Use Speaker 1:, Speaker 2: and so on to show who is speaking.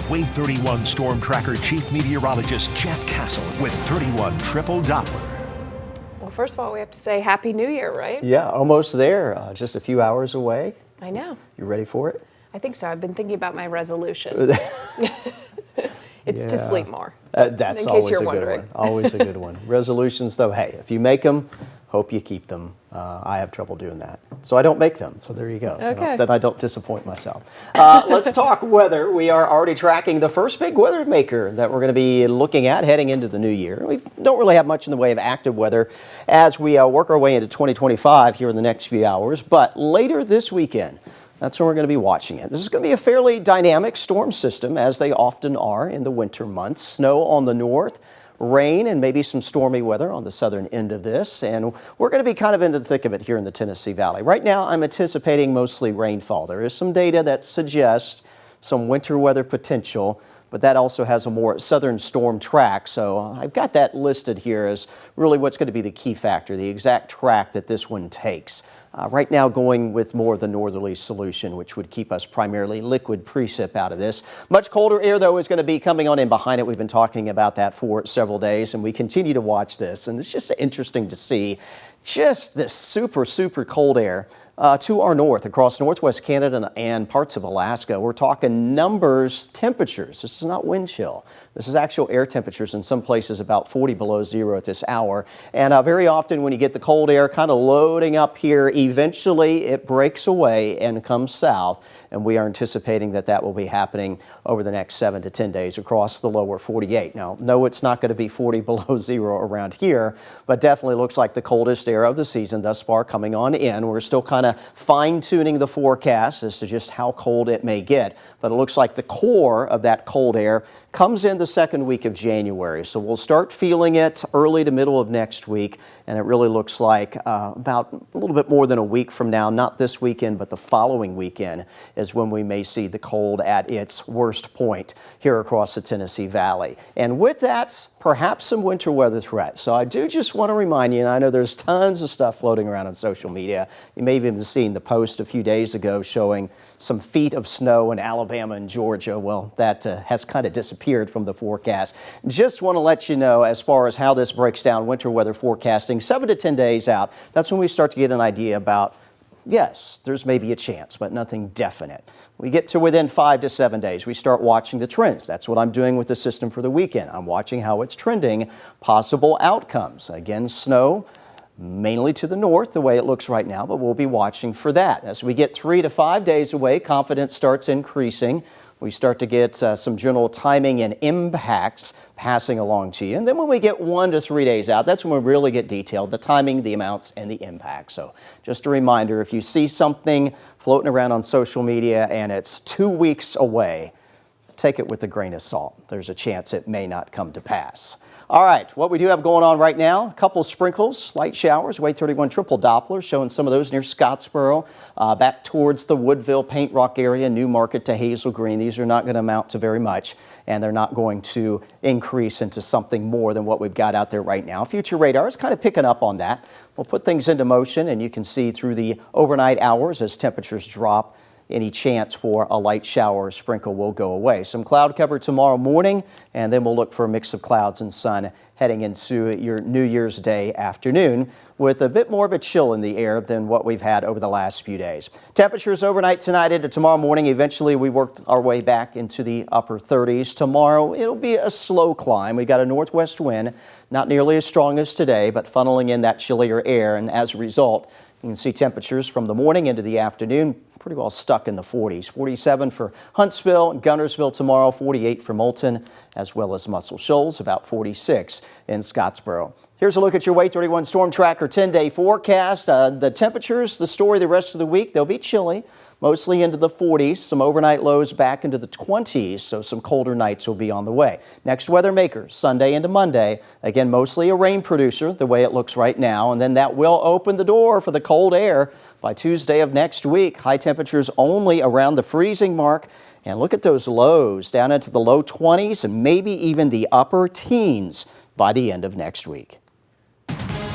Speaker 1: Wave 31 Storm Tracker Chief Meteorologist Jeff Castle with 31 Triple Doppler.
Speaker 2: Well, first of all, we have to say Happy New Year, right?
Speaker 3: Yeah, almost there. Just a few hours away.
Speaker 2: I know.
Speaker 3: You ready for it?
Speaker 2: I think so. I've been thinking about my resolution. It's to sleep more.
Speaker 3: That's
Speaker 2: in
Speaker 3: always
Speaker 2: case you're
Speaker 3: a
Speaker 2: wondering.
Speaker 3: good one. Always a good one. Resolutions, though, hey, if you make them, hope you keep them. I have trouble doing that, so I don't make them. So there you go.
Speaker 2: Okay.
Speaker 3: Then I don't disappoint myself. Let's talk weather. We are already tracking the first big weather maker that we're going to be looking at heading into the new year. We don't really have much in the way of active weather as we work our way into 2025 here in the next few hours, but later this weekend, that's when we're going to be watching it. This is going to be a fairly dynamic storm system, as they often are in the winter months. Snow on the north, rain and maybe some stormy weather on the southern end of this. And we're going to be kind of in the thick of it here in the Tennessee Valley. Right now, I'm anticipating mostly rainfall. There is some data that suggests some winter weather potential, but that also has a more southern storm track. So I've got that listed here as really what's going to be the key factor, the exact track that this one takes. Right now going with more of the northerly solution, which would keep us primarily liquid precip out of this. Much colder air, though, is going to be coming on in behind it. We've been talking about that for several days, and we continue to watch this. And it's just interesting to see just this super, super cold air to our north, across northwest Canada and parts of Alaska. We're talking numbers, temperatures. This is not wind chill. This is actual air temperatures in some places about 40 below zero at this hour. And very often when you get the cold air kind of loading up here, eventually it breaks away and comes south. And we are anticipating that that will be happening over the next 7 to 10 days across the lower 48. Now, no, it's not going to be 40 below zero around here, but definitely looks like the coldest air of the season thus far coming on in. We're still kind of fine-tuning the forecast as to just how cold it may get, but it looks like the core of that cold air comes in the second week of January. So we'll start feeling it early to middle of next week, and it really looks like about a little bit more than a week from now, not this weekend, but the following weekend is when we may see the cold at its worst point here across the Tennessee Valley. And with that, perhaps some winter weather threats. So I do just want to remind you, and I know there's tons of stuff floating around on social media. You may have even seen the post a few days ago showing some feet of snow in Alabama and Georgia. Well, that has kind of disappeared from the forecast. Just want to let you know, as far as how this breaks down, winter weather forecasting, 7 to 10 days out, that's when we start to get an idea about, yes, there's maybe a chance, but nothing definite. We get to within 5 to 7 days, we start watching the trends. That's what I'm doing with the system for the weekend. I'm watching how it's trending, possible outcomes. Again, snow, mainly to the north, the way it looks right now, but we'll be watching for that. As we get 3 to 5 days away, confidence starts increasing. We start to get some general timing and impacts passing along to you. And then when we get 1 to 3 days out, that's when we really get detailed, the timing, the amounts, and the impact. So just a reminder, if you see something floating around on social media and it's 2 weeks away, take it with a grain of salt. There's a chance it may not come to pass. All right, what we do have going on right now, a couple sprinkles, light showers, Wave 31 Triple Doppler, showing some of those near Scottsboro, back towards the Woodville, Paint Rock area, New Market to Hazel Green. These are not going to amount to very much, and they're not going to increase into something more than what we've got out there right now. Future radar is kind of picking up on that. We'll put things into motion, and you can see through the overnight hours as temperatures drop, any chance for a light shower or sprinkle will go away. Some cloud cover tomorrow morning, and then we'll look for a mix of clouds and sun heading into your New Year's Day afternoon with a bit more of a chill in the air than what we've had over the last few days. Temperatures overnight tonight into tomorrow morning. Eventually, we worked our way back into the upper 30s. Tomorrow, it'll be a slow climb. We've got a northwest wind, not nearly as strong as today, but funneling in that chillier air, and as a result, you can see temperatures from the morning into the afternoon pretty well stuck in the 40s. 47 for Huntsville and Guntersville tomorrow, 48 for Moulton, as well as Muscle Shoals, about 46 in Scottsboro. Here's a look at your Wave 31 Storm Tracker 10-day forecast. The temperatures, the story the rest of the week, they'll be chilly, mostly into the 40s, some overnight lows back into the 20s, so some colder nights will be on the way. Next weather maker, Sunday into Monday, again, mostly a rain producer, the way it looks right now, and then that will open the door for the cold air by Tuesday of next week. High temperatures only around the freezing mark, and look at those lows down into the low 20s and maybe even the upper teens by the end of next week.